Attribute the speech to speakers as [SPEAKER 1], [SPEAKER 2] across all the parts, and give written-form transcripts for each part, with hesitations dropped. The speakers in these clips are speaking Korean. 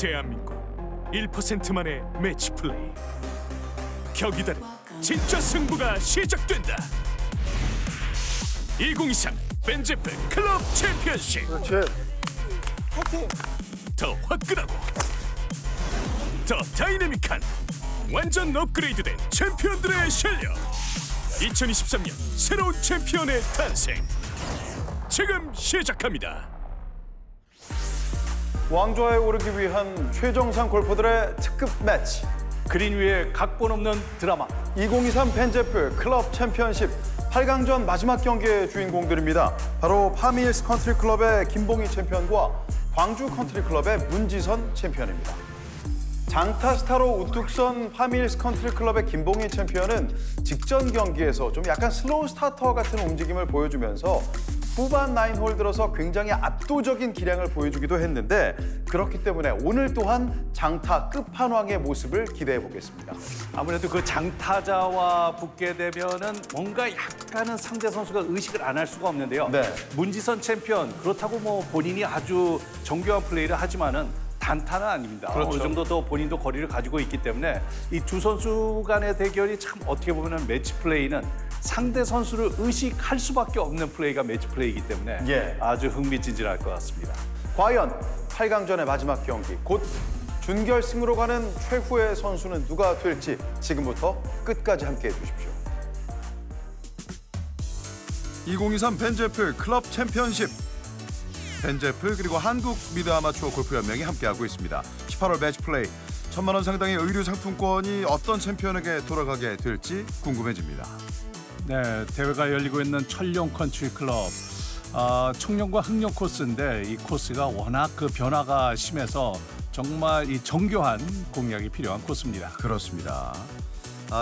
[SPEAKER 1] 대한민국 1%만의 매치 플레이. 격이다른 진짜 승부가 시작된다. 2023 벤제프 클럽 챔피언십.
[SPEAKER 2] 그렇지.
[SPEAKER 1] 더 화끈하고 더 다이내믹한 완전 업그레이드된 챔피언들의 실력. 2023년 새로운 챔피언의 탄생 지금 시작합니다.
[SPEAKER 2] 왕좌에 오르기 위한 최정상 골퍼들의 특급 매치.
[SPEAKER 3] 그린 위에 각본 없는 드라마.
[SPEAKER 2] 2023 벤제프 클럽 챔피언십 8강전 마지막 경기의 주인공들입니다. 바로 파미힐스 컨트리 클럽의 김봉희 챔피언과 광주 컨트리 클럽의 문지선 챔피언입니다. 장타 스타로 우뚝 선 파미힐스 컨트리 클럽의 김봉희 챔피언은 직전 경기에서 좀 약간 슬로우 스타터 같은 움직임을 보여주면서 후반 9홀 들어서 굉장히 압도적인 기량을 보여주기도 했는데, 그렇기 때문에 오늘 또한 장타 끝판왕의 모습을 기대해 보겠습니다.
[SPEAKER 3] 아무래도 그 장타자와 붙게 되면은 뭔가 약간은 상대 선수가 의식을 안 할 수가 없는데요.
[SPEAKER 2] 네.
[SPEAKER 3] 문지선 챔피언, 그렇다고 뭐 본인이 아주 정교한 플레이를 하지만은 단타는 아닙니다.
[SPEAKER 2] 그렇죠.
[SPEAKER 3] 어느 정도 더 본인도 거리를 가지고 있기 때문에 이 두 선수 간의 대결이 참 어떻게 보면 매치 플레이는 상대 선수를 의식할 수밖에 없는 플레이가 매치 플레이이기 때문에 아주 흥미진진할 것 같습니다.
[SPEAKER 2] 과연 8강전의 마지막 경기, 곧 준결승으로 가는 최후의 선수는 누가 될지 지금부터 끝까지 함께해 주십시오. 2023 벤제프 클럽 챔피언십. 벤제프 그리고 한국 미드 아마추어 골프 연맹이 함께하고 있습니다. 18월 매치 플레이 1,000만 원 상당의 의류 상품권이 어떤 챔피언에게 돌아가게 될지 궁금해집니다.
[SPEAKER 4] 네, 대회가 열리고 있는 천룡 컨트리 클럽. 청룡과 흑룡 코스인데 이 코스가 워낙 그 변화가 심해서 정말 이 정교한 공략이 필요한 코스입니다.
[SPEAKER 2] 그렇습니다.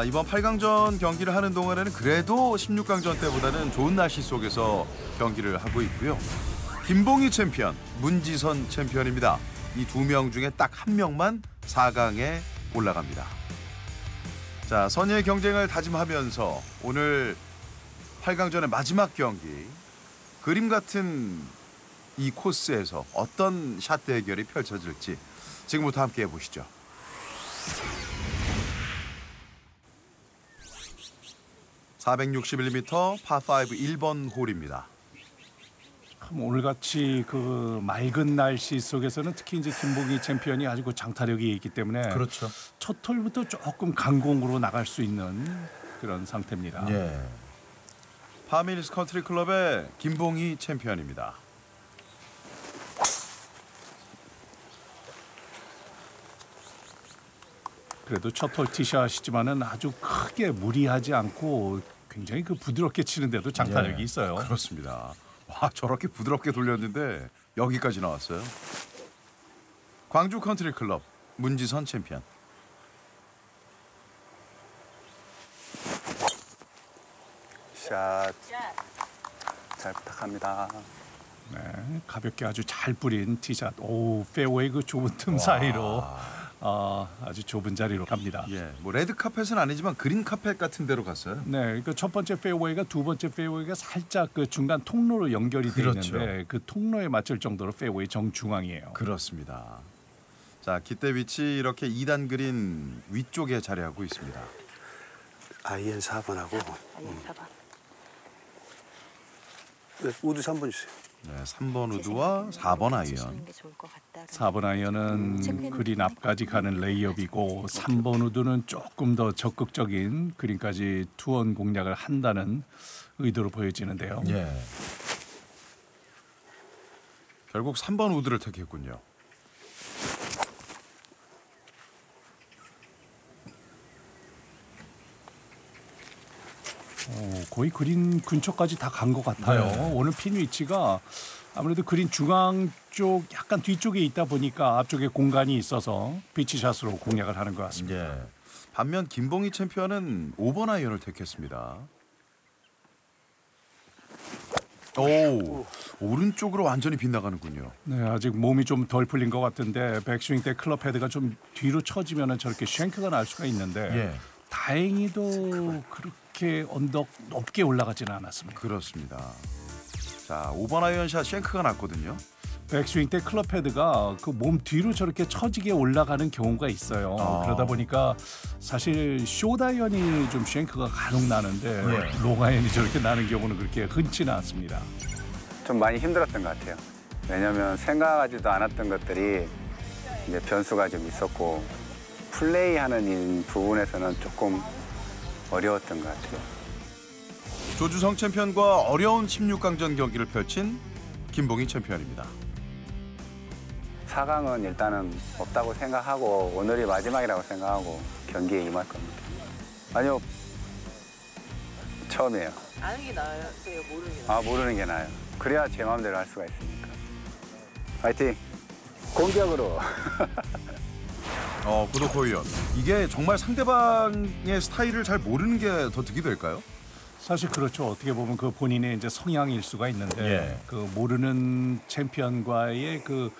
[SPEAKER 2] 이번 8강전 경기를 하는 동안에는 그래도 16강전 때보다는 좋은 날씨 속에서 경기를 하고 있고요. 김봉희 챔피언, 문지선 챔피언입니다. 이 두 명 중에 딱 한 명만 4강에 올라갑니다. 자, 선의의 경쟁을 다짐하면서 오늘 8강전의 마지막 경기, 그림 같은 이 코스에서 어떤 샷 대결이 펼쳐질지 지금부터 함께 해보시죠. (461m) 파5 1번 홀입니다.
[SPEAKER 4] 오늘같이 그 맑은 날씨 속에서는 특히 이제 김봉희 챔피언이 아주 그 장타력이 있기 때문에
[SPEAKER 2] 그렇죠.
[SPEAKER 4] 첫 홀부터 조금 강공으로 나갈 수 있는 그런 상태입니다.
[SPEAKER 2] 예. 파미힐스 컨트리 클럽의 김봉희 챔피언입니다.
[SPEAKER 4] 그래도 첫 홀 티샷이지만은 아주 크게 무리하지 않고 굉장히 그 부드럽게 치는데도 장타력이 있어요.
[SPEAKER 2] 그렇습니다. 와, 저렇게 부드럽게 돌렸는데 여기까지 나왔어요. 광주 컨트리 클럽 문지선 챔피언.
[SPEAKER 3] 샷. 잘 부탁합니다.
[SPEAKER 4] 네, 가볍게 아주 잘 뿌린 티샷. 오, 페어웨이 그 좁은 틈 사이로 아주 좁은 자리로 갑니다.
[SPEAKER 2] 예, 뭐 레드 카펫은 아니지만 그린 카펫 같은 데로 갔어요.
[SPEAKER 4] 네, 그 첫 번째 페어웨이가 두 번째 페어웨이가 살짝 그 중간 통로로 연결이 돼
[SPEAKER 2] 그렇죠.
[SPEAKER 4] 있는데 그 통로에 맞출 정도로 페어웨이 정중앙이에요.
[SPEAKER 2] 그렇습니다. 자, 기대 위치 이렇게 2단 그린 위쪽에 자리하고 있습니다.
[SPEAKER 5] 아이언 4번하고
[SPEAKER 6] 아이언 4번.
[SPEAKER 5] 네, 우드 3번 주세요.
[SPEAKER 2] 네, 3번 우드와 4번 아이언.
[SPEAKER 4] 4번 아이언은 그린 앞까지 가는 레이업이고 3번 우드는 조금 더 적극적인 그린까지 투원 공략을 한다는 의도로 보여지는데요.
[SPEAKER 2] 예. 결국 3번 우드를 택했군요.
[SPEAKER 4] 거의 그린 근처까지 다 간 것 같아요.
[SPEAKER 2] 네.
[SPEAKER 4] 오늘 핀 위치가 아무래도 그린 중앙 쪽 약간 뒤쪽에 있다 보니까 앞쪽에 공간이 있어서 비치샷으로 공략을 하는 것 같습니다.
[SPEAKER 2] 예. 반면 김봉희 챔피언은 5번 아이언을 택했습니다. 오, 오른쪽으로 완전히 빗나가는군요.
[SPEAKER 4] 네, 아직 몸이 좀 덜 풀린 것 같은데 백스윙 때 클럽 헤드가 좀 뒤로 쳐지면 저렇게 쉔크가 날 수가 있는데
[SPEAKER 2] 예.
[SPEAKER 4] 다행히도 그렇게 언덕 높게 올라가지는 않았습니다.
[SPEAKER 2] 그렇습니다. 자, 5번 아이언샷 쉔크가 났거든요.
[SPEAKER 4] 백스윙 때 클럽 헤드가 그 몸 뒤로 저렇게 처지게 올라가는 경우가 있어요. 그러다 보니까 사실 숏아이언이 좀 쉔크가 간혹 나는데 롱아이언이 저렇게 나는 경우는 그렇게 흔치는 않습니다.
[SPEAKER 6] 좀 많이 힘들었던 것 같아요. 왜냐하면 생각하지도 않았던 것들이 이제 변수가 좀 있었고 플레이하는 부분에서는 조금 어려웠던 것 같아요.
[SPEAKER 2] 조주성 챔피언과 어려운 16강전 경기를 펼친 김봉희 챔피언입니다.
[SPEAKER 6] 4강은 일단은 없다고 생각하고 오늘이 마지막이라고 생각하고 경기에 임할 겁니다. 아니요. 처음이에요.
[SPEAKER 7] 아는 게 나아요? 모르는 게 나아요?
[SPEAKER 6] 모르는 게 나아요. 그래야 제 마음대로 할 수가 있으니까. 파이팅! 공격으로!
[SPEAKER 2] 구도코 의원. 이게 정말 상대방의 스타일을 잘 모르는 게 더 득이 될까요?
[SPEAKER 4] 사실 그렇죠. 어떻게 보면 그 본인의 이제 성향일 수가 있는데 그 모르는 챔피언과의 그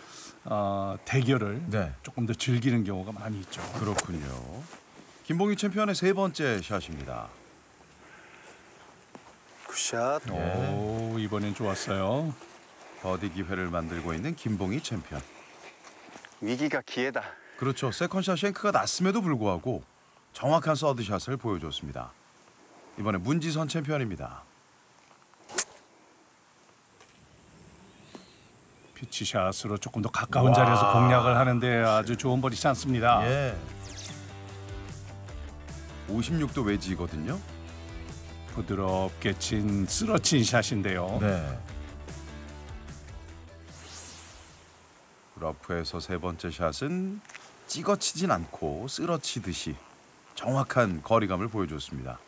[SPEAKER 4] 대결을 조금 더 즐기는 경우가 많이 있죠.
[SPEAKER 2] 그렇군요. 김봉희 챔피언의 세 번째 샷입니다.
[SPEAKER 5] 굿샷.
[SPEAKER 4] 오, 이번엔 좋았어요.
[SPEAKER 2] 버디 기회를 만들고 있는 김봉희 챔피언.
[SPEAKER 6] 위기가 기회다.
[SPEAKER 2] 그렇죠. 세컨샷 쉔크가 났음에도 불구하고 정확한 서드샷을 보여줬습니다. 이번에 문지선 챔피언입니다.
[SPEAKER 4] 피치샷으로 조금 더 가까운 자리에서 공략을 하는데 아주 좋은 버디 찬스입니다.
[SPEAKER 2] 56도 웨지거든요.
[SPEAKER 4] 부드럽게 친 쓰러친 샷인데요.
[SPEAKER 2] 러프에서 세 번째 샷은 찍어치진 않고 쓰러치듯이 정확한 거리감을 보여줬습니다.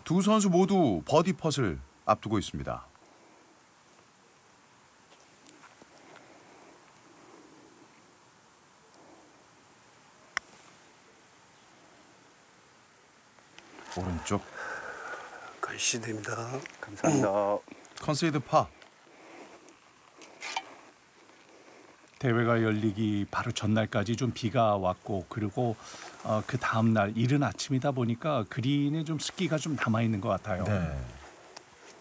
[SPEAKER 2] 두 선수 모두 버디 펫을 앞두고 있습니다. 오른쪽
[SPEAKER 5] 간시됩니다.
[SPEAKER 6] 감사합니다.
[SPEAKER 2] 컨세이드 파.
[SPEAKER 4] 대회가 열리기 바로 전날까지 좀 비가 왔고 그리고 그 다음 날 이른 아침이다 보니까 그린에 좀 습기가 좀 남아 있는 것 같아요.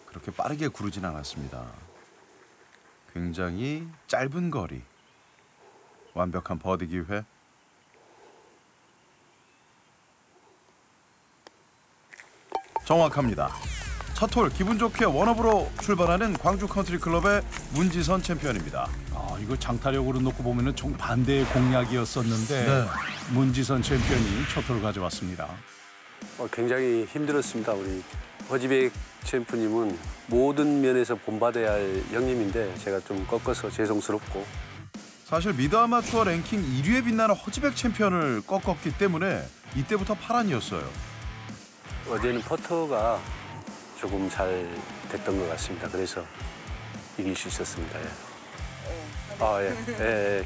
[SPEAKER 2] 그렇게 빠르게 구르진 않았습니다. 굉장히 짧은 거리. 완벽한 버디 기회. 정확합니다. 첫 홀 기분 좋게 원업으로 출발하는 광주 컨트리 클럽의 문지선 챔피언입니다.
[SPEAKER 4] 이거 장타력으로 놓고 보면은 정반대의 공략이었었는데 문지선 챔피언이 첫 홀을 가져왔습니다.
[SPEAKER 5] 굉장히 힘들었습니다. 우리 허지백 챔프님은 모든 면에서 본받아야 할 형님인데 제가 좀 꺾어서 죄송스럽고.
[SPEAKER 2] 사실 미드 아마추어 랭킹 1위에 빛나는 허지백 챔피언을 꺾었기 때문에 이때부터 파란이었어요.
[SPEAKER 5] 어제는 퍼터가 조금 잘 됐던 것 같습니다. 그래서 이길 수 있었습니다.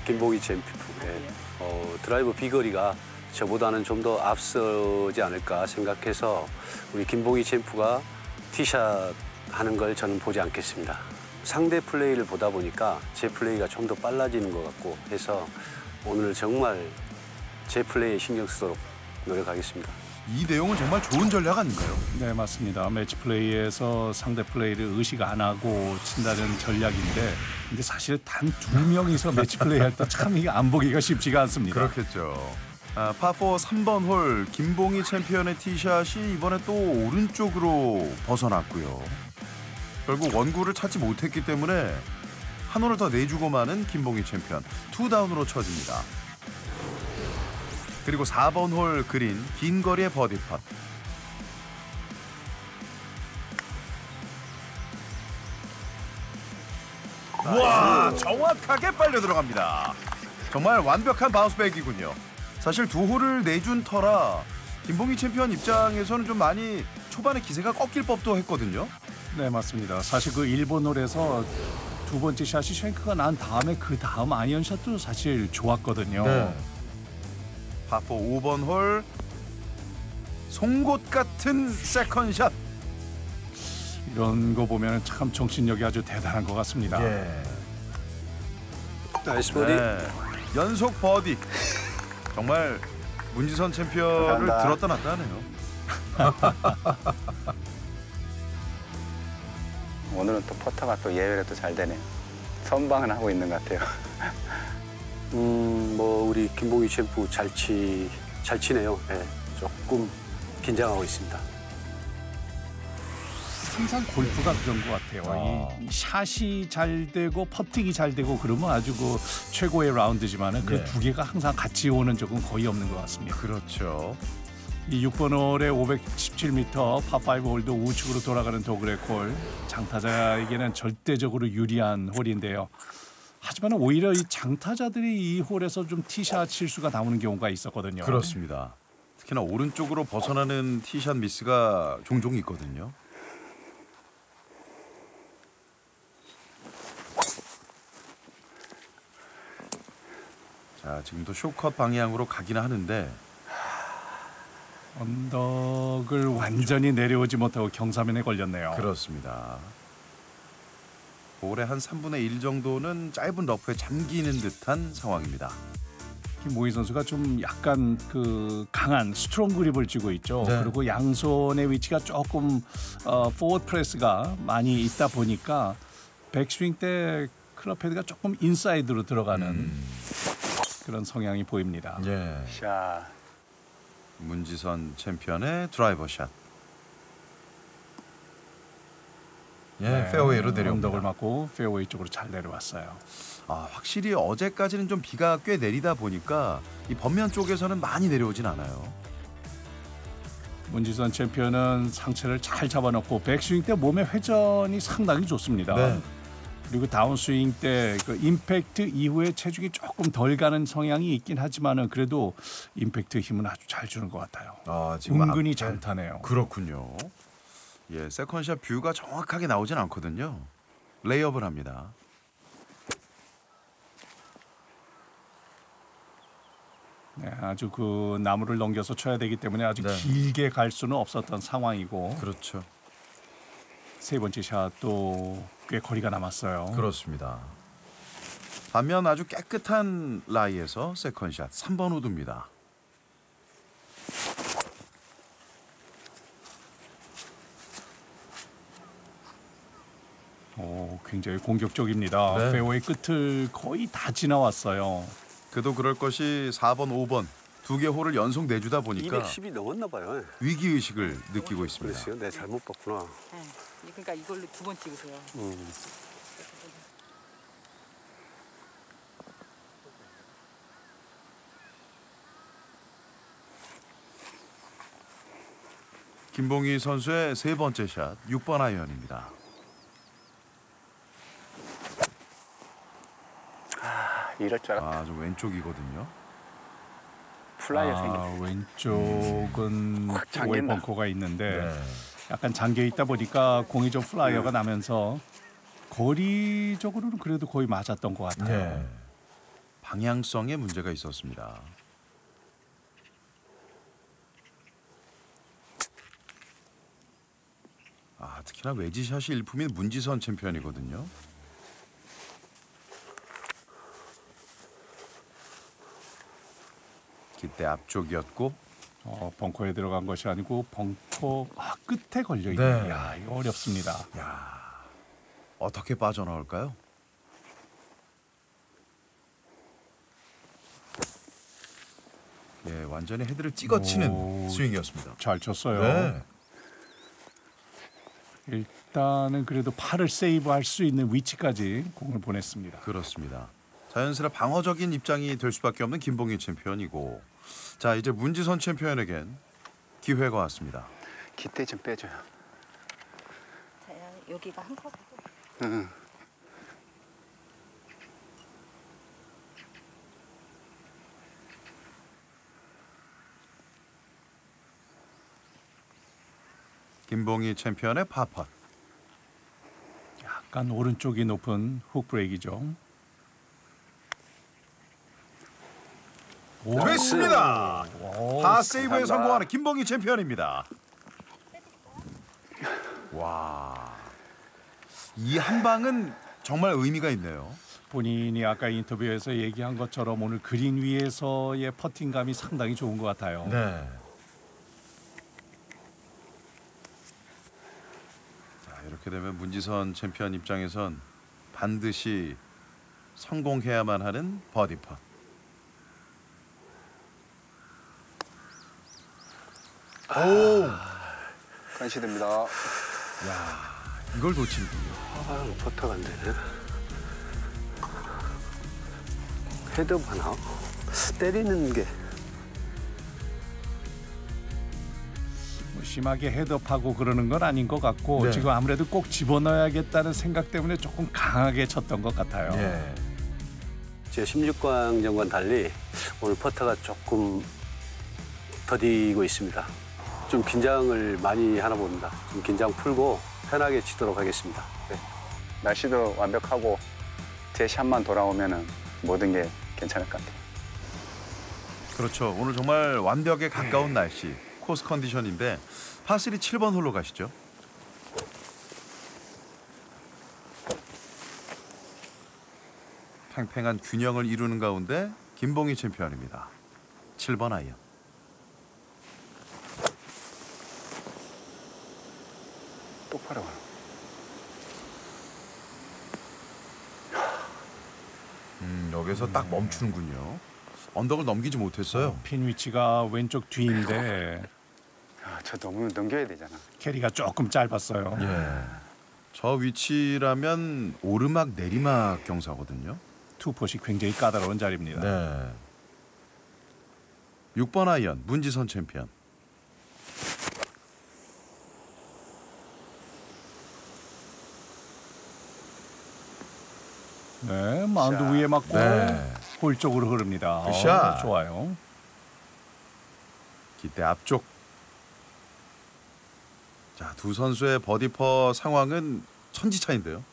[SPEAKER 5] 김봉희 챔프. 드라이버 비거리가 저보다는 좀 더 앞서지 않을까 생각해서 우리 김봉희 챔프가 티샷 하는 걸 저는 보지 않겠습니다. 상대 플레이를 보다 보니까 제 플레이가 좀 더 빨라지는 것 같고 해서 오늘 정말 제 플레이에 신경 쓰도록 노력하겠습니다.
[SPEAKER 2] 이 내용은 정말 좋은 전략 아닌가요?
[SPEAKER 4] 네, 맞습니다. 매치 플레이에서 상대 플레이를 의식 안 하고 친다는 전략인데 근데 사실 단 2명이서 매치 플레이 할 때 참 이게 안 보기가 쉽지가 않습니다.
[SPEAKER 2] 그렇겠죠. 파4 3번 홀 김봉희 챔피언의 티샷이 이번에 또 오른쪽으로 벗어났고요. 결국 원구를 찾지 못했기 때문에 한 홀을 더 내주고 마는 김봉희 챔피언. 투다운으로 쳐집니다. 그리고 4번 홀 그린 긴 거리의 버디 팟. 와, 정확하게 빨려 들어갑니다. 정말 완벽한 바운스백이군요. 사실 두 홀을 내준 터라 김봉희 챔피언 입장에서는 좀 많이 초반에 기세가 꺾일 법도 했거든요.
[SPEAKER 4] 네, 맞습니다. 사실 그 일본 홀에서 두 번째 샷이 쉔크가 난 다음에 그 다음 아이언샷도 사실 좋았거든요.
[SPEAKER 2] 파4 5번 홀 송곳 같은 세컨샷.
[SPEAKER 4] 이런 거 보면 참 정신력이 아주 대단한 것 같습니다.
[SPEAKER 5] 나이스 버디.
[SPEAKER 2] 연속 버디. 정말 문지선 챔피언을
[SPEAKER 6] 감사합니다.
[SPEAKER 2] 들었다 놨다 하네요.
[SPEAKER 6] 오늘은 또 퍼터가 또 예외로 또 잘 되네요. 선방은 하고 있는 것 같아요.
[SPEAKER 5] 뭐 우리 김봉희 챔프 잘 치네요. 네, 조금 긴장하고 있습니다.
[SPEAKER 4] 항상 골프가 그런 것 같아요. 이 샷이 잘 되고 퍼팅이 잘 되고 그러면 아주 그 최고의 라운드지만은 그 두 개가 항상 같이 오는 적은 거의 없는 것 같습니다.
[SPEAKER 2] 그렇죠.
[SPEAKER 4] 이 6번 홀에 517m 파5 홀도 우측으로 돌아가는 도그레 홀. 장타자에게는 절대적으로 유리한 홀인데요. 하지만 오히려 이 장타자들이 이 홀에서 좀 티샷 실수가 나오는 경우가 있었거든요.
[SPEAKER 2] 그렇습니다. 특히나 오른쪽으로 벗어나는 티샷 미스가 종종 있거든요. 자, 지금도 쇼컷 방향으로 가긴 하는데
[SPEAKER 4] 언덕을 완전히 내려오지 못하고 경사면에 걸렸네요.
[SPEAKER 2] 그렇습니다. 볼의 한 3분의 1 정도는 짧은 러프에 잠기는 듯한 상황입니다.
[SPEAKER 4] 김보희 선수가 좀 약간 그 강한 스트롱 그립을 쥐고 있죠.
[SPEAKER 2] 네.
[SPEAKER 4] 그리고 양손의 위치가 조금 포워드 프레스가 많이 있다 보니까 백스윙 때 클럽 헤드가 조금 인사이드로 들어가는 그런 성향이 보입니다.
[SPEAKER 2] 예.
[SPEAKER 6] 샷.
[SPEAKER 2] 문지선 챔피언의 드라이버 샷. 예, 페어웨이로 내려옵니다.
[SPEAKER 4] 언덕을 맞고 페어웨이 쪽으로 잘 내려왔어요.
[SPEAKER 2] 아, 확실히 어제까지는 좀 비가 꽤 내리다 보니까 이 겉면 쪽에서는 많이 내려오진 않아요.
[SPEAKER 4] 문지선 챔피언은 상체를 잘 잡아놓고 백스윙 때 몸의 회전이 상당히 좋습니다.
[SPEAKER 2] 네.
[SPEAKER 4] 그리고 다운스윙 때 그 임팩트 이후에 체중이 조금 덜 가는 성향이 있긴 하지만은 그래도 임팩트 힘은 아주 잘 주는 것 같아요.
[SPEAKER 2] 아, 지금
[SPEAKER 4] 은근히 장타네요.
[SPEAKER 2] 그렇군요. 예, 세컨샷 뷰가 정확하게 나오진 않거든요. 레이업을 합니다.
[SPEAKER 4] 네, 아주 그 나무를 넘겨서 쳐야 되기 때문에 아주
[SPEAKER 2] 네.
[SPEAKER 4] 길게 갈 수는 없었던 상황이고
[SPEAKER 2] 그렇죠.
[SPEAKER 4] 세 번째 샷도 꽤 거리가 남았어요.
[SPEAKER 2] 그렇습니다. 반면 아주 깨끗한 라이에서 세컨샷 3번 우드입니다.
[SPEAKER 4] 오, 굉장히 공격적입니다.
[SPEAKER 2] 네.
[SPEAKER 4] 페어웨이 끝을 거의 다 지나왔어요.
[SPEAKER 2] 그도 그럴 것이 4번, 5번 두 개 홀을 연속 내주다 보니까
[SPEAKER 5] 210이 넘었나 봐요.
[SPEAKER 2] 위기 의식을 느끼고 있습니다.
[SPEAKER 5] 그랬어요. 내가 잘못 봤구나.
[SPEAKER 7] 네. 그러니까 이걸로 2번 찍으세요.
[SPEAKER 2] 김봉희 선수의 세 번째 샷 6번 아이언입니다.
[SPEAKER 6] 이럴 줄 알았다.
[SPEAKER 2] 아, 좀 왼쪽이거든요.
[SPEAKER 6] 플라이어 생겼네.
[SPEAKER 4] 왼쪽은
[SPEAKER 6] 확
[SPEAKER 4] 페어웨이
[SPEAKER 6] 잠긴다.
[SPEAKER 4] 벙커가 있는데
[SPEAKER 2] 네.
[SPEAKER 4] 약간 잠겨 있다 보니까 공이 좀 플라이어가 나면서 거리적으로는 그래도 거의 맞았던 것 같아요.
[SPEAKER 2] 네. 방향성에 문제가 있었습니다. 아, 특히나 외지샷이 일품인 문지선 챔피언이거든요. 기대 앞쪽이었고
[SPEAKER 4] 벙커에 들어간 것이 아니고 벙커 끝에 걸려 있네요.
[SPEAKER 2] 네.
[SPEAKER 4] 야, 이거 어렵습니다.
[SPEAKER 2] 어떻게 빠져나올까요? 예, 완전히 헤드를 찍어치는
[SPEAKER 4] 오.
[SPEAKER 2] 스윙이었습니다.
[SPEAKER 4] 잘 쳤어요.
[SPEAKER 2] 네.
[SPEAKER 4] 일단은 그래도 팔을 세이브할 수 있는 위치까지 공을 보냈습니다.
[SPEAKER 2] 그렇습니다. 자연스레 방어적인 입장이 될 수밖에 없는 김봉희 챔피언이고, 자 이제 문지선 챔피언에겐 기회가 왔습니다.
[SPEAKER 6] 기대 좀 빼줘요.
[SPEAKER 7] 자, 여기가 한 컵.
[SPEAKER 6] 응.
[SPEAKER 2] 김봉희 챔피언의 파펫.
[SPEAKER 4] 약간 오른쪽이 높은 훅 브레이크죠. 오,
[SPEAKER 2] 됐습니다.
[SPEAKER 4] 오,
[SPEAKER 2] 파 세이브에 성공하는 김봉희 챔피언입니다. 와, 이 한 방은 정말 의미가 있네요.
[SPEAKER 4] 본인이 아까 인터뷰에서 얘기한 것처럼 오늘 그린 위에서의 퍼팅감이 상당히 좋은 것 같아요.
[SPEAKER 2] 네. 자, 이렇게 되면 문지선 챔피언 입장에선 반드시 성공해야만 하는 버디 팟. 오,
[SPEAKER 6] 컨시드입니다.
[SPEAKER 2] 이걸 놓치는군요.
[SPEAKER 5] 포터가 안 되네. 헤드업 하나? 때리는 게
[SPEAKER 4] 뭐 심하게 헤드업하고 그러는 건 아닌 것 같고
[SPEAKER 2] 네.
[SPEAKER 4] 지금 아무래도 꼭 집어넣어야겠다는 생각 때문에 조금 강하게 쳤던 것 같아요.
[SPEAKER 2] 예.
[SPEAKER 5] 제 16강전과는 달리 오늘 퍼터가 조금 더디고 있습니다. 좀 긴장을 많이 하나 봅니다. 좀 긴장 풀고 편하게 치도록 하겠습니다. 네.
[SPEAKER 6] 날씨도 완벽하고 제 샷만 돌아오면은 모든 게 괜찮을 것 같아요.
[SPEAKER 2] 그렇죠. 오늘 정말 완벽에 가까운 날씨, 코스 컨디션인데 파3 7번 홀로 가시죠. 팽팽한 균형을 이루는 가운데 김봉희 챔피언입니다. 7번 아이언.
[SPEAKER 6] 똑바로 가요.
[SPEAKER 2] 여기서 딱 멈추는군요. 언덕을 넘기지 못했어요.
[SPEAKER 4] 핀 위치가 왼쪽 뒤인데
[SPEAKER 6] 저 너무 넘겨야 되잖아.
[SPEAKER 4] 캐리가 조금 짧았어요.
[SPEAKER 2] 예. 저 위치라면 오르막 내리막 경사거든요.
[SPEAKER 4] 투폿이 굉장히 까다로운 자리입니다.
[SPEAKER 2] 네. 6번 아이언 문지선 챔피언.
[SPEAKER 4] 네, 마운드 위에 맞고
[SPEAKER 2] 네.
[SPEAKER 4] 홀 쪽으로 흐릅니다.
[SPEAKER 2] 굿샷.
[SPEAKER 4] 좋아요.
[SPEAKER 2] 기대 앞쪽. 자, 두 선수의 버디퍼 상황은 천지차인데요.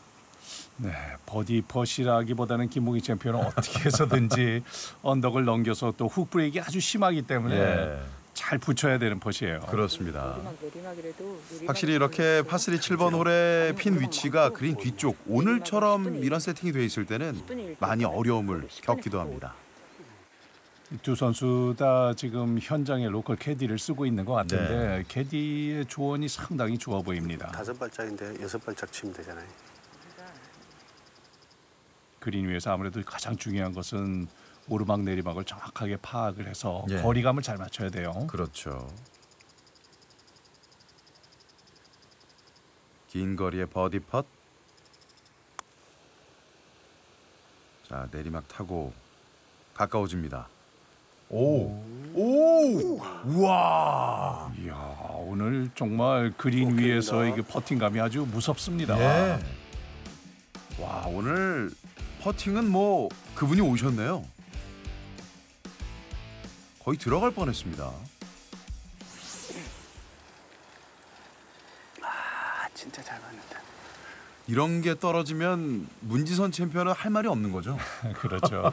[SPEAKER 4] 네, 버디 퍼시라기보다는 김봉희 챔피언은 어떻게 해서든지 언덕을 넘겨서 또 훅 브레이크 아주 심하기 때문에
[SPEAKER 2] 예.
[SPEAKER 4] 잘 붙여야 되는 퍼시예요.
[SPEAKER 2] 그렇습니다.
[SPEAKER 7] 내리막이라도
[SPEAKER 2] 확실히 이렇게 파3 7번 홀의 핀 위치가 그린 뒤쪽, 오늘처럼 이런 세팅이 돼 있을 때는 많이 어려움을 겪기도 합니다.
[SPEAKER 4] 두 선수 다 지금 현장에 로컬 캐디를 쓰고 있는 것 같은데 캐디의 조언이 상당히 좋아 보입니다.
[SPEAKER 5] 5발짝인데 6발짝 치면 되잖아요.
[SPEAKER 4] 그린 위에서 아무래도 가장 중요한 것은 오르막 내리막을 정확하게 파악을 해서
[SPEAKER 2] 예.
[SPEAKER 4] 거리감을 잘 맞춰야 돼요.
[SPEAKER 2] 그렇죠. 긴 거리의 버디 펫. 자, 내리막 타고 가까워집니다. 오! 우와!
[SPEAKER 4] 이야, 오늘 정말 그린 위에서 이게 퍼팅감이 아주 무섭습니다.
[SPEAKER 2] 예. 와, 오늘 퍼팅은 뭐 그분이 오셨네요. 거의 들어갈 뻔했습니다.
[SPEAKER 6] 진짜 잘 맞는다.
[SPEAKER 2] 이런 게 떨어지면 문지선 챔피언은 할 말이 없는 거죠.
[SPEAKER 4] 그렇죠.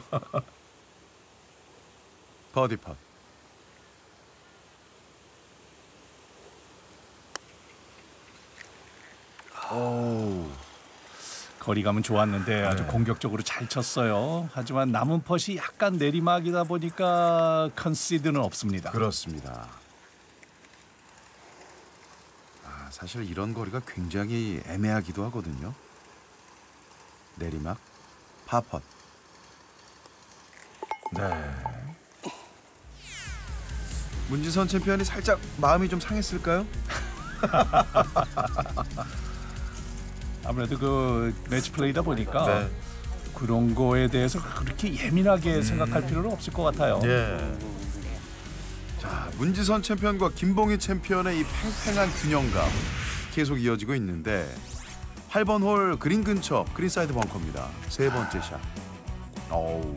[SPEAKER 2] 버디 팟. 오.
[SPEAKER 4] 거리감은 좋았는데 아주 공격적으로 잘 쳤어요. 하지만 남은 펫이 약간 내리막이다 보니까 컨시드는 없습니다.
[SPEAKER 2] 그렇습니다. 사실 이런 거리가 굉장히 애매하기도 하거든요. 내리막, 파펫. 네. 문지선 챔피언이 살짝 마음이 좀 상했을까요?
[SPEAKER 4] 아무래도 그 매치 플레이다 보니까
[SPEAKER 2] 네.
[SPEAKER 4] 그런 거에 대해서 그렇게 예민하게 생각할 필요는 없을 것 같아요.
[SPEAKER 2] 예. 자, 문지선 챔피언과 김봉희 챔피언의 이 팽팽한 균형감 계속 이어지고 있는데 8번 홀 그린 근처 그린 사이드 벙커입니다. 세 번째 샷. 어우.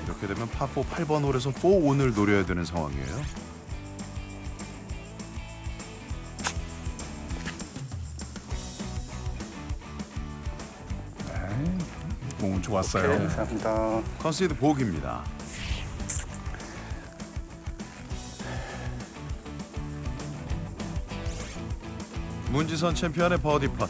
[SPEAKER 2] 이렇게 되면 파4 8번 홀에서 4온을 노려야 되는 상황이에요.
[SPEAKER 4] 공은 좋았어요.
[SPEAKER 6] 감사합니다.
[SPEAKER 2] 컨시드 보기입니다. 문지선 챔피언의 버디 팟.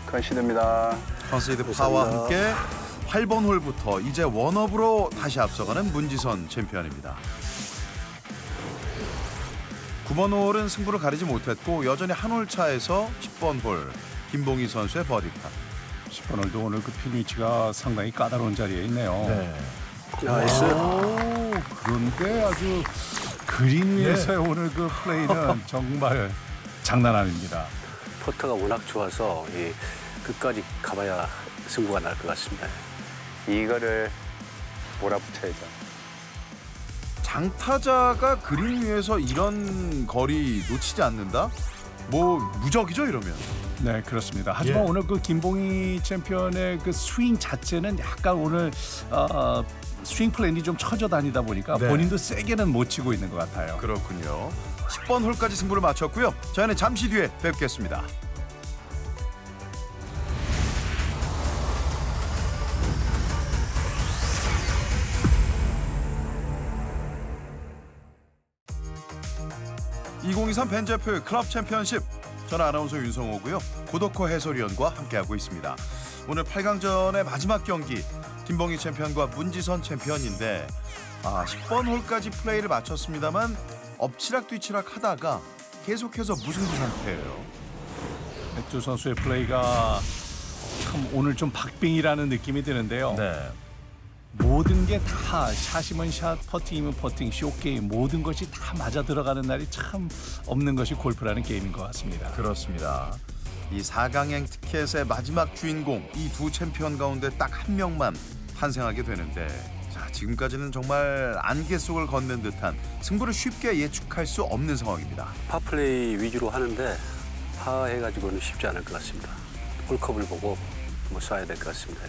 [SPEAKER 6] 컨시드입니다.
[SPEAKER 2] 컨시드 파와 함께 8번 홀부터 이제 원업으로 다시 앞서가는 문지선 챔피언입니다. 9번 홀은 승부를 가리지 못했고 여전히 한 홀 차에서 10번 홀 김봉희 선수의 버디팟.
[SPEAKER 4] 10번 홀도 오늘 그 핀 위치가 상당히 까다로운 자리에 있네요.
[SPEAKER 2] 네.
[SPEAKER 5] 나이스.
[SPEAKER 4] 오, 그런데 아주 그린 위에서의 오늘 그 플레이는 정말 장난 아닙니다.
[SPEAKER 5] 퍼터가 워낙 좋아서 끝까지 가봐야 승부가 날 것 같습니다.
[SPEAKER 6] 이거를 몰아붙여야죠.
[SPEAKER 2] 장타자가 그린 위에서 이런 거리 놓치지 않는다? 뭐 무적이죠 이러면.
[SPEAKER 4] 네, 그렇습니다. 하지만 오늘 그 김봉희 챔피언의 그 스윙 자체는 약간 오늘 스윙 플랜이 좀 처져 다니다 보니까 본인도 세게는 못 치고 있는 것 같아요.
[SPEAKER 2] 그렇군요. 10번 홀까지 승부를 마쳤고요. 저희는 잠시 뒤에 뵙겠습니다. (2023) 벤제프 클럽 챔피언십, 저는 아나운서 윤성호고요. 고덕호 해설위원과 함께하고 있습니다. 오늘 8강전의 마지막 경기, 김봉희 챔피언과 문지선 챔피언인데 10번 홀까지 플레이를 마쳤습니다만 엎치락뒤치락 하다가 계속해서 무승부 상태예요.
[SPEAKER 4] 두 선수의 플레이가 참 오늘 좀 박빙이라는 느낌이 드는데요. 모든 게 다 샷이면 샷, 퍼팅이면 퍼팅, 숏게임 모든 것이 다 맞아 들어가는 날이 참 없는 것이 골프라는 게임인 것 같습니다.
[SPEAKER 2] 그렇습니다. 이 4강행 티켓의 마지막 주인공, 이 두 챔피언 가운데 딱 한 명만 탄생하게 되는데, 자, 지금까지는 정말 안개 속을 걷는 듯한 승부를 쉽게 예측할 수 없는 상황입니다.
[SPEAKER 5] 파플레이 위주로 하는데 파 해가지고는 쉽지 않을 것 같습니다. 홀컵을 보고 뭐 쏴야 될 것 같습니다.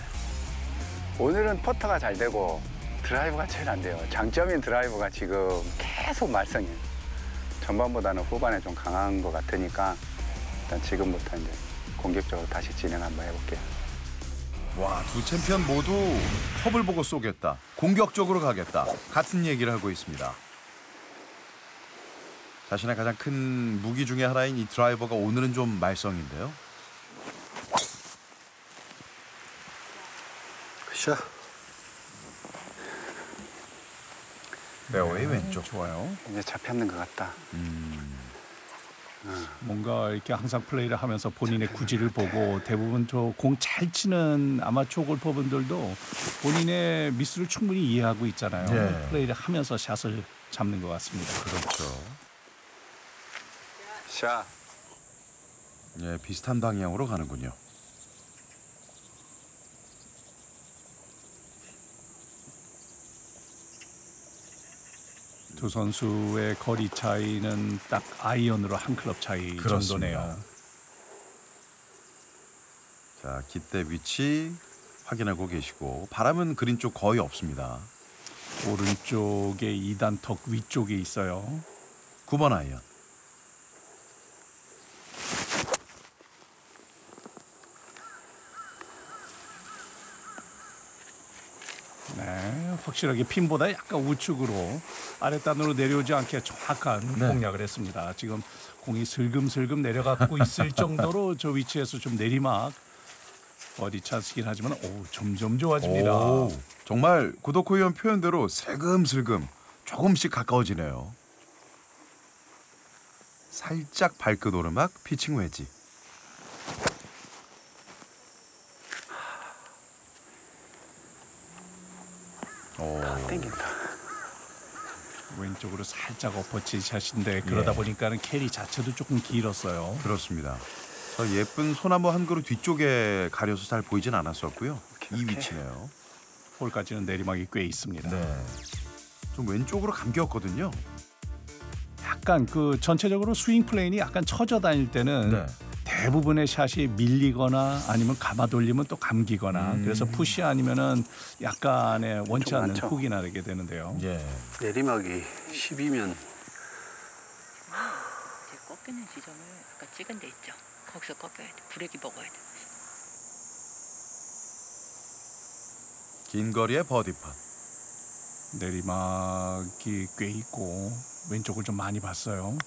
[SPEAKER 6] 오늘은 퍼터가 잘 되고 드라이브가 제일 안 돼요. 장점인 드라이브가 지금 계속 말썽이에요. 전반보다는 후반에 좀 강한 것 같으니까 일단 지금부터 이제 공격적으로 다시 진행 한번 해볼게요.
[SPEAKER 2] 와, 두 챔피언 모두 컵을 보고 쏘겠다, 공격적으로 가겠다, 같은 얘기를 하고 있습니다. 자신의 가장 큰 무기 중에 하나인 이 드라이버가 오늘은 좀 말썽인데요.
[SPEAKER 5] 샷.
[SPEAKER 2] 페어웨이 왼쪽.
[SPEAKER 4] 좋아요.
[SPEAKER 6] 이제 잡혔는 것 같다.
[SPEAKER 4] 뭔가 이렇게 항상 플레이를 하면서 본인의 구질을 보고 대부분 저 공 잘 치는 아마추어 골퍼분들도 본인의 미스를 충분히 이해하고 있잖아요.
[SPEAKER 2] 네.
[SPEAKER 4] 플레이를 하면서 샷을 잡는 것 같습니다.
[SPEAKER 2] 그렇죠.
[SPEAKER 6] 샷.
[SPEAKER 2] 예, 비슷한 방향으로 가는군요.
[SPEAKER 4] 두 선수의 거리 차이는 딱 아이언으로 한 클럽 차이
[SPEAKER 2] 그렇습니다.
[SPEAKER 4] 정도네요.
[SPEAKER 2] 자, 깃대 위치 확인하고 계시고, 바람은 그린 쪽 거의 없습니다.
[SPEAKER 4] 오른쪽에 2단 턱 위쪽에 있어요.
[SPEAKER 2] 9번 아이언.
[SPEAKER 4] 네, 확실하게 핀보다 약간 우측으로 아랫단으로 내려오지 않게 정확한 공략을 했습니다. 지금 공이 슬금슬금 내려가고 있을 정도로 저 위치에서 좀 내리막 버디 찬스긴 하지만 점점 좋아집니다.
[SPEAKER 2] 정말 고덕호 의원 표현대로 슬금슬금 조금씩 가까워지네요. 살짝 발끝 오르막 피칭 웨지.
[SPEAKER 6] 땡긴다.
[SPEAKER 4] 왼쪽으로 살짝 엎어치 샷인데 그러다 보니까는 캐리 자체도 조금 길었어요.
[SPEAKER 2] 그렇습니다. 저 예쁜 소나무 한 그루 뒤쪽에 가려서 잘 보이진 않았었고요. 이 위치네요.
[SPEAKER 4] 홀까지는 내리막이 꽤 있습니다.
[SPEAKER 2] 좀 왼쪽으로 감겼거든요.
[SPEAKER 4] 약간 그 전체적으로 스윙 플레인이 약간 처져 다닐 때는 대부분의 샷이 밀리거나 아니면 감아 돌리면 또 감기거나 그래서 푸시 아니면은 약간의 원치 않는 훅이 나게 되는데요.
[SPEAKER 5] 내리막이 10이면
[SPEAKER 7] 꺾이는 지점을 아까 찍은 데 있죠. 거기서 꺾여야 돼. 브레이크 먹어야 돼.
[SPEAKER 2] 긴 거리의 버디팟.
[SPEAKER 4] 내리막이 꽤 있고 왼쪽을 좀 많이 봤어요.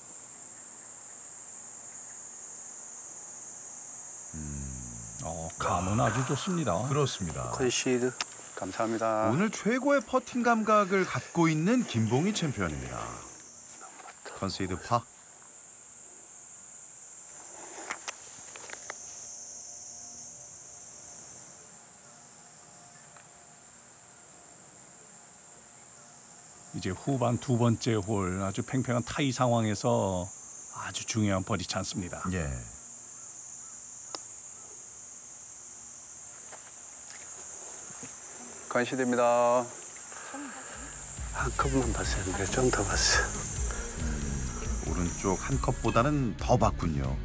[SPEAKER 4] 감은 아주 좋습니다.
[SPEAKER 2] 그렇습니다.
[SPEAKER 5] 컨시드.
[SPEAKER 6] 감사합니다.
[SPEAKER 2] 오늘 최고의 퍼팅 감각을 갖고 있는 김봉희 챔피언입니다. 컨시드 파.
[SPEAKER 4] 이제 후반 두 번째 홀 아주 팽팽한 타이 상황에서 아주 중요한 버디 찬스입니다.
[SPEAKER 2] 예.
[SPEAKER 6] 건시드입니다.
[SPEAKER 5] 한 컵만 봤었는데 좀 더 봤어.
[SPEAKER 2] 오른쪽 한 컵보다는 더 봤군요.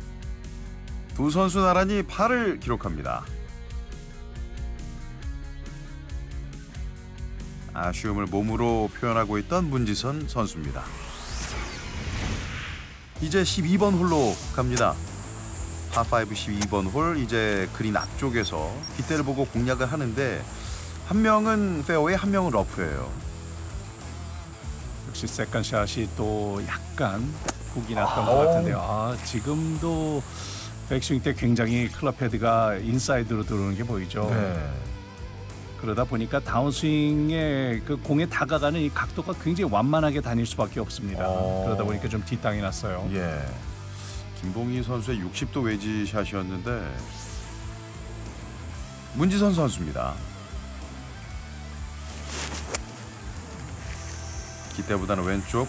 [SPEAKER 2] 두 선수 나란히 파를 기록합니다. 아쉬움을 몸으로 표현하고 있던 문지선 선수입니다. 이제 12번 홀로 갑니다. 파5 12번 홀, 이제 그린 앞쪽에서 빗대를 보고 공략을 하는데 한 명은 페어웨이, 한 명은 러프예요.
[SPEAKER 4] 역시 세컨샷이 또 약간 국이 났던 것 같은데요. 지금도 백스윙 때 굉장히 클럽 헤드가 인사이드로 들어오는 게 보이죠.
[SPEAKER 2] 네.
[SPEAKER 4] 그러다 보니까 다운스윙에 그 공에 다가가는 이 각도가 굉장히 완만하게 다닐 수밖에 없습니다. 그러다 보니까 좀 뒷땅이 났어요.
[SPEAKER 2] 예. 김봉희 선수의 60도 웨지샷이었는데 문지선 선수입니다. 기대보다는 왼쪽.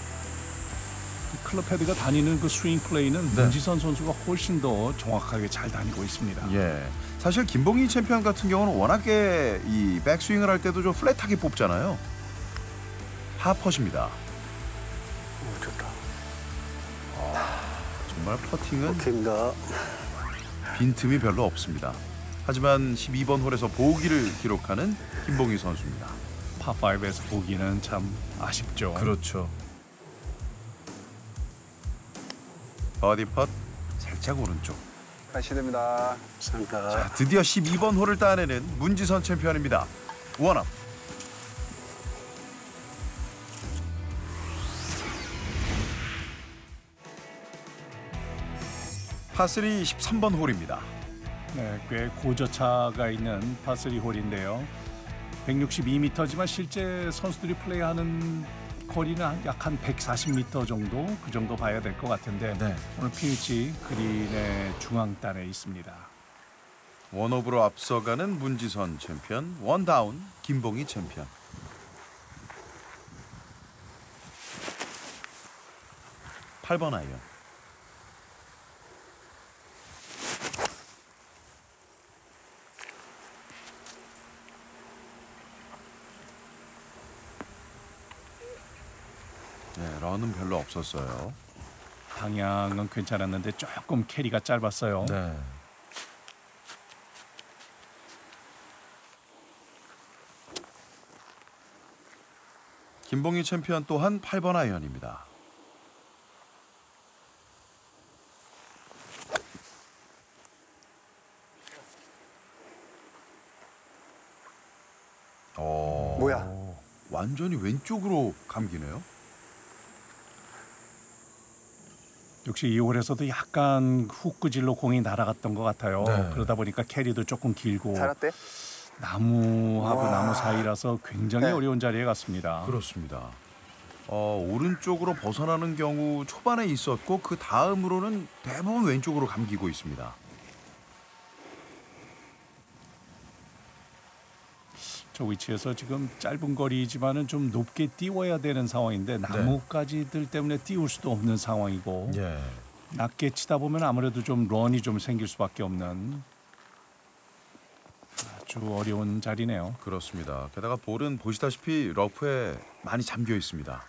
[SPEAKER 4] 클럽 헤드가 다니는 그 스윙 플레이는 문지선 선수가 훨씬 더 정확하게 잘 다니고 있습니다.
[SPEAKER 2] 예. 사실 김봉희 챔피언 같은 경우는 워낙에 이 백스윙을 할 때도 좀 플랫하게 뽑잖아요. 하퍼십니다.
[SPEAKER 5] 좋다.
[SPEAKER 2] 정말 퍼팅은
[SPEAKER 5] 오케이입니다.
[SPEAKER 2] 빈틈이 별로 없습니다. 하지만 12번 홀에서 보기를 기록하는 김봉희 선수입니다.
[SPEAKER 4] 파5에서 보기는 참 아쉽죠.
[SPEAKER 2] 그렇죠. 버디 펫 살짝 오른쪽.
[SPEAKER 6] 건시드입니다.
[SPEAKER 5] 감사합니다.
[SPEAKER 2] 자, 드디어 12번 홀을 따내는 문지선 챔피언입니다. 원업. 파3 13번 홀입니다.
[SPEAKER 4] 네, 꽤 고저차가 있는 파3 홀인데요. 162m지만 실제 선수들이 플레이하는 거리는 약 한 140m 정도, 그 정도 봐야 될 것 같은데 오늘 피니치 그린의 중앙단에 있습니다.
[SPEAKER 2] 원업으로 앞서가는 문지선 챔피언, 원다운 김봉희 챔피언. (8번) 아이언. 네, 런은 별로 없었어요.
[SPEAKER 4] 방향은 괜찮았는데 조금 캐리가 짧았어요.
[SPEAKER 2] 네. 김봉희 챔피언 또한 8번 아이언입니다.
[SPEAKER 6] 뭐야?
[SPEAKER 2] 완전히 왼쪽으로 감기네요.
[SPEAKER 4] 역시 이 홀에서도 약간 훅구질로 공이 날아갔던 것 같아요.
[SPEAKER 2] 네.
[SPEAKER 4] 그러다 보니까 캐리도 조금 길고
[SPEAKER 6] 살았대?
[SPEAKER 4] 나무하고
[SPEAKER 6] 와.
[SPEAKER 4] 나무 사이라서 굉장히
[SPEAKER 6] 네.
[SPEAKER 4] 어려운 자리에 갔습니다.
[SPEAKER 2] 그렇습니다. 오른쪽으로 벗어나는 경우 초반에 있었고 그 다음으로는 대부분 왼쪽으로 감기고 있습니다.
[SPEAKER 4] 저 위치에서 지금 짧은 거리지만은 좀 높게 띄워야 되는 상황인데 나무가지들 때문에 띄울 수도 없는 상황이고
[SPEAKER 2] 예.
[SPEAKER 4] 낮게 치다 보면 아무래도 좀 런이 좀 생길 수밖에 없는 아주 어려운 자리네요.
[SPEAKER 2] 그렇습니다. 게다가 볼은 보시다시피 러프에 많이 잠겨 있습니다.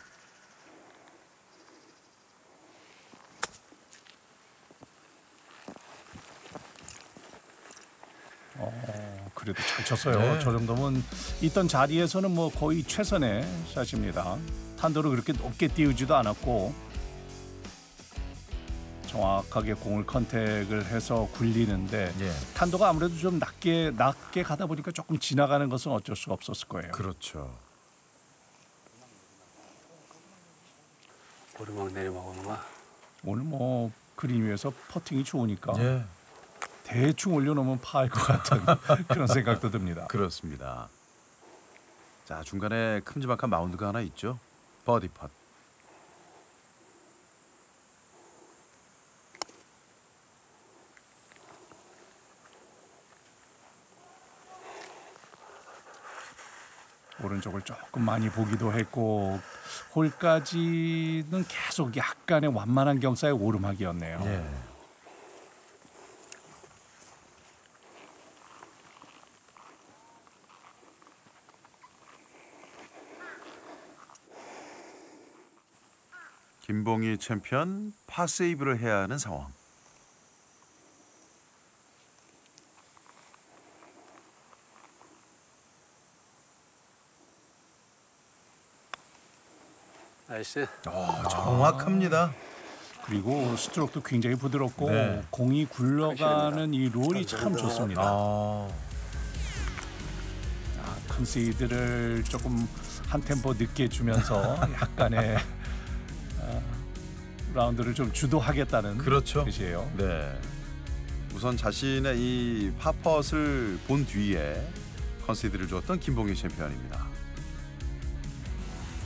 [SPEAKER 4] 그래도 잘 쳤어요.
[SPEAKER 2] 네.
[SPEAKER 4] 저 정도면 있던 자리에서는 뭐 거의 최선의 샷입니다. 탄도를 그렇게 높게 띄우지도 않았고 정확하게 공을 컨택을 해서 굴리는데
[SPEAKER 2] 예.
[SPEAKER 4] 탄도가 아무래도 좀 낮게 가다 보니까 조금 지나가는 것은 어쩔 수가 없었을 거예요.
[SPEAKER 2] 그렇죠.
[SPEAKER 5] 오르막 내리막 오르막.
[SPEAKER 4] 오늘 뭐 그린 위에서 퍼팅이 좋으니까
[SPEAKER 2] 예.
[SPEAKER 4] 대충 올려놓으면 파할 것 같은 그런 생각도 듭니다.
[SPEAKER 2] 그렇습니다. 자, 중간에 큼지막한 마운드가 하나 있죠. 버디 펫.
[SPEAKER 4] 오른쪽을 조금 많이 보기도 했고 홀까지는 계속 약간의 완만한 경사의 오르막이었네요.
[SPEAKER 2] 예. 김봉희 챔피언 파세이브를 해야 하는 상황.
[SPEAKER 5] 나이스.
[SPEAKER 2] 정확합니다.
[SPEAKER 4] 그리고 스트로크도 굉장히 부드럽고
[SPEAKER 2] 네.
[SPEAKER 4] 공이 굴러가는 이 롤이 참 좋습니다. 컨시드를 조금 한 템포 늦게 주면서 약간의 라운드를 좀 주도하겠다는
[SPEAKER 2] 그렇죠.
[SPEAKER 4] 뜻이에요.
[SPEAKER 2] 네. 우선 자신의 이 팝펫을 본 뒤에 컨시드를 줬던 김봉희 챔피언입니다.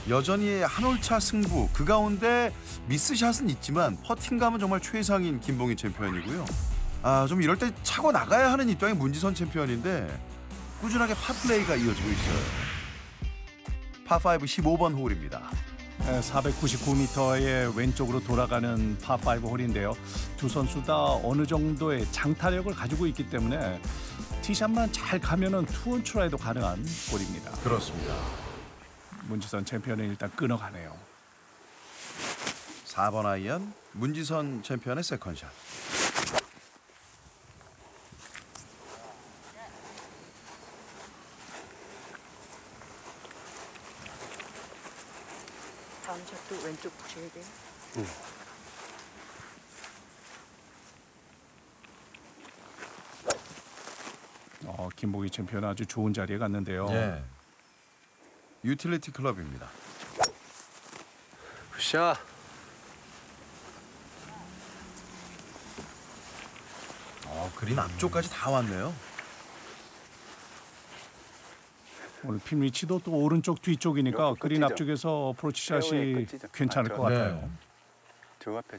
[SPEAKER 2] 여전히 한 홀차 승부, 그 가운데 미스샷은 있지만 퍼팅감은 정말 최상인 김봉희 챔피언이고요. 좀 이럴 때 차고 나가야 하는 입장의 문지선 챔피언인데 꾸준하게 팟플레이가 이어지고 있어요. 파5 15번 홀입니다.
[SPEAKER 4] 499m의 왼쪽으로 돌아가는 파5 홀인데요. 두 선수 다 어느 정도의 장타력을 가지고 있기 때문에 티샷만 잘 가면은 투온 트라이도 가능한 홀입니다.
[SPEAKER 2] 그렇습니다.
[SPEAKER 4] 문지선 챔피언은 일단 끊어가네요.
[SPEAKER 2] 4번 아이언 문지선 챔피언의 세컨샷.
[SPEAKER 7] 다음 샷도 왼쪽 보셔야 돼요.
[SPEAKER 4] 김봉희 챔피언 아주 좋은 자리에 갔는데요.
[SPEAKER 2] 예. 유틸리티 클럽입니다.
[SPEAKER 5] 굿샷.
[SPEAKER 2] 그린 앞쪽까지 다 왔네요.
[SPEAKER 4] 오늘 핀 위치도 또 오른쪽 뒤쪽이니까
[SPEAKER 6] 이렇게
[SPEAKER 4] 그린
[SPEAKER 6] 끝이죠.
[SPEAKER 4] 앞쪽에서 어프로치 샷이
[SPEAKER 6] 페어웨이 끝이죠.
[SPEAKER 4] 괜찮을 것
[SPEAKER 2] 네.
[SPEAKER 4] 같아요.
[SPEAKER 6] 저 앞에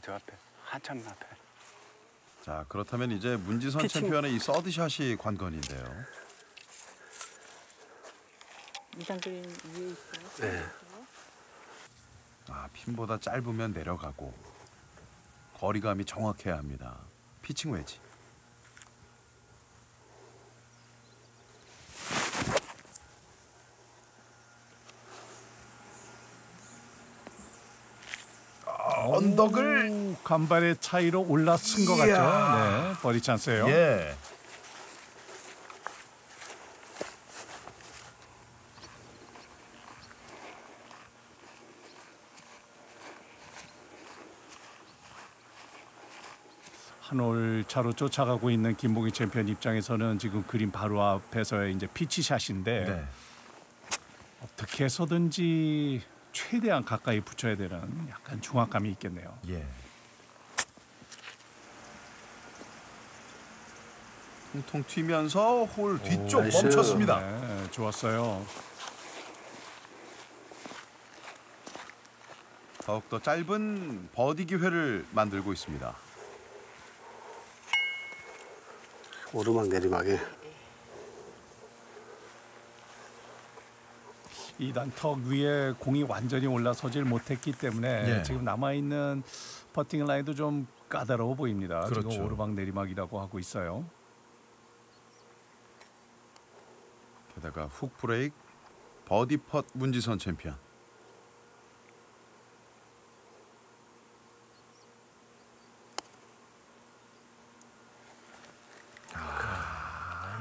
[SPEAKER 6] 한참 앞에.
[SPEAKER 2] 자, 그렇다면 이제 문지선
[SPEAKER 5] 피칭.
[SPEAKER 2] 챔피언의 이 서드샷이 관건인데요.
[SPEAKER 7] 이상그린 위에 있어요.
[SPEAKER 5] 네.
[SPEAKER 2] 핀보다 짧으면 내려가고 거리감이 정확해야 합니다. 피칭 웨지. 언덕을
[SPEAKER 4] 간발의 차이로 올라선 것 같죠. 네, 버디 찬스예요.
[SPEAKER 2] 예.
[SPEAKER 4] 한 홀 차로 쫓아가고 있는 김봉희 챔피언 입장에서는 지금 그린 바로 앞에서의 이제 피치샷인데
[SPEAKER 2] 네.
[SPEAKER 4] 어떻게 해서든지 최대한 가까이 붙여야 되는 약간 중압감이 있겠네요.
[SPEAKER 2] 예. 통통 튀면서 홀 뒤쪽
[SPEAKER 5] 나이스.
[SPEAKER 2] 멈췄습니다.
[SPEAKER 4] 네, 좋았어요.
[SPEAKER 2] 더욱더 짧은 버디 기회를 만들고 있습니다.
[SPEAKER 5] 오르막 내리막에.
[SPEAKER 4] 이 단턱 위에 공이 완전히 올라서질 못했기 때문에
[SPEAKER 2] 예.
[SPEAKER 4] 지금 남아있는 퍼팅 라인도 좀 까다로워 보입니다.
[SPEAKER 2] 그렇죠.
[SPEAKER 4] 지금 오르막 내리막이라고 하고 있어요.
[SPEAKER 2] 게다가 훅 브레이크 버디 펫 문지선 챔피언.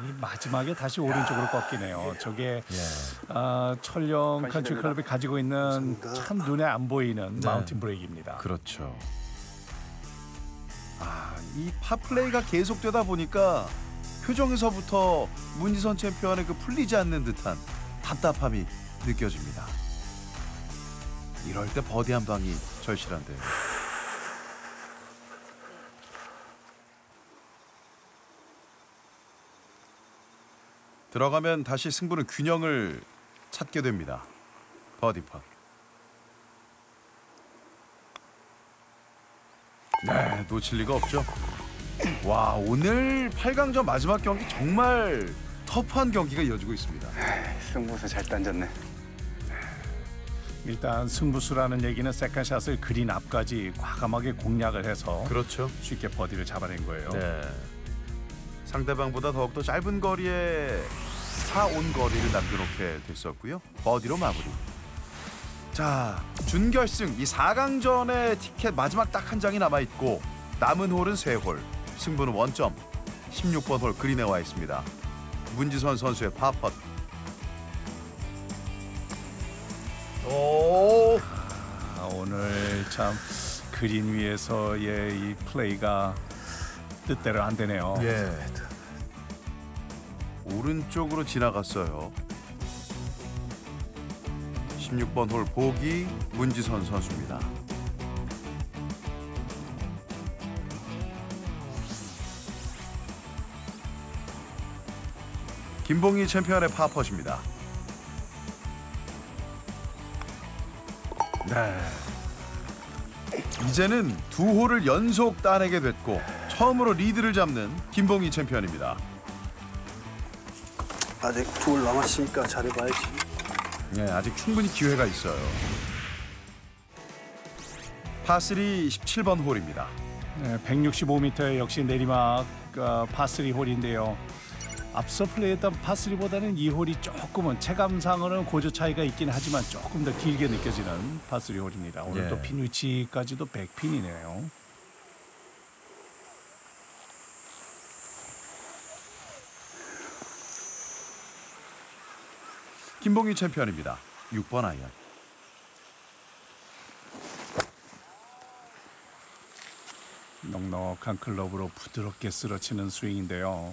[SPEAKER 4] 이 마지막에 다시 오른쪽으로 꺾이네요. 저게 철령 컨트리 클럽이 가지고 있는 참 눈에 안 보이는 마운틴 브레이크입니다.
[SPEAKER 2] 그렇죠. 이 팝플레이가 계속되다 보니까 표정에서부터 문지선 챔피언의 그 풀리지 않는 듯한 답답함이 느껴집니다. 이럴 때 버디 한 방이 절실한데요. 들어가면 다시 승부는 균형을 찾게 됩니다. 버디 팟. 네, 놓칠 리가 없죠. 와, 오늘 8강전 마지막 경기 정말 터프한 경기가 이어지고 있습니다.
[SPEAKER 6] 승부수 잘 던졌네.
[SPEAKER 4] 일단 승부수라는 얘기는 세컨샷을 그린 앞까지 과감하게 공략을 해서
[SPEAKER 2] 그렇죠.
[SPEAKER 4] 쉽게 버디를 잡아낸 거예요.
[SPEAKER 2] 네. 상대방보다 더욱더 짧은 거리에 차 온 거리를 남겨놓게 됐었고요. 버디로 마무리. 자, 준결승 이 4강전의 티켓 마지막 딱 한 장이 남아있고 남은 홀은 3홀. 승부는 원점. 16번 홀 그린에 와 있습니다. 문지선 선수의 파펫. 오!
[SPEAKER 4] 오늘 참 그린 위에서의 이 플레이가 뜻대로 안 되네요.
[SPEAKER 2] 예. 오른쪽으로 지나갔어요. 16번 홀 보기 문지선 선수입니다. 김봉희 챔피언의 파펫입니다. 네. 이제는 2홀을 연속 따내게 됐고 처음으로 리드를 잡는 김봉희 챔피언입니다.
[SPEAKER 5] 아직 2홀 남았으니까 잘해봐야지.
[SPEAKER 2] 네, 아직 충분히 기회가 있어요. 파3 17번 홀입니다.
[SPEAKER 4] 네, 165m 역시 내리막 파3 홀인데요. 앞서 플레이했던 파3보다는 이 홀이 조금은 체감상으로는 고조 차이가 있긴 하지만 조금 더 길게 느껴지는 파3 홀입니다. 오늘 또 핀 위치까지도 100핀이네요.
[SPEAKER 2] 김봉희 챔피언입니다. 6번 아이언.
[SPEAKER 4] 넉넉한 클럽으로 부드럽게 쓰러치는 스윙인데요.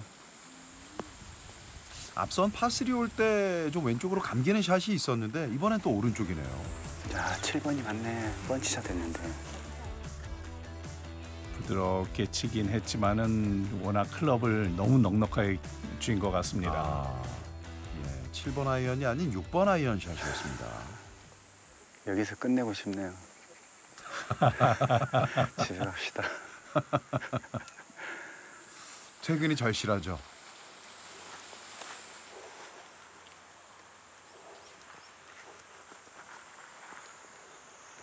[SPEAKER 2] 앞선 파3 올 때 좀 왼쪽으로 감기는 샷이 있었는데 이번엔 또 오른쪽이네요.
[SPEAKER 6] 자, 7번이 맞네. 펀치샷 됐는데.
[SPEAKER 4] 부드럽게 치긴 했지만은 워낙 클럽을 너무 넉넉하게 쥔 것 같습니다.
[SPEAKER 2] 7번 아이언이 아닌 6번 아이언 샷이었습니다.
[SPEAKER 6] 여기서 끝내고 싶네요. 집에 갑시다.
[SPEAKER 2] 퇴근이 절실하죠.